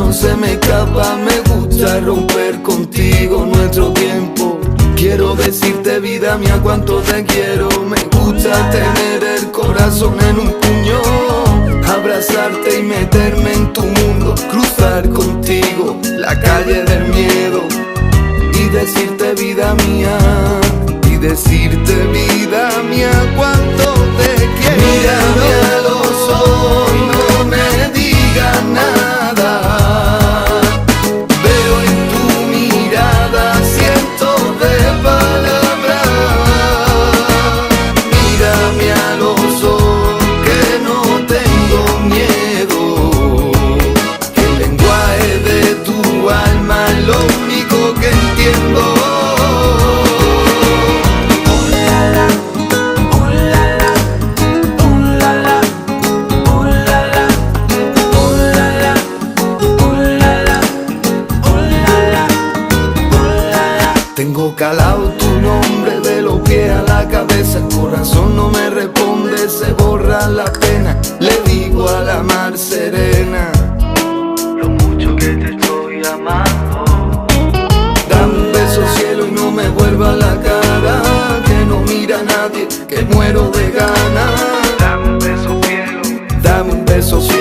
no se me escapa. Me gusta romper contigo nuestro tiempo. Quiero decirte, vida mía, cuánto te quiero. Me gusta tener el corazón en un puño, abrazarte y meterme en tu mundo, cruzar contigo la calle del miedo y decirte, vida mía, y decirte, vida mía, cuánto te quiero. Mírame a los ojos y no me digas nada. Veo en tu mirada cientos de palabras. Mírame a los ojos que no tengo miedo, que el lenguaje de tu alma es lo único que entiendo. Tengo calado tu nombre de los pies a la cabeza. El corazón no me responde, se borra la pena. Le digo a la mar serena lo mucho que te estoy amando. dame un beso cielo y no me vuelva la cara, que no mira a nadie, que muero de ganas. Dame un beso cielo, Dame un beso cielo.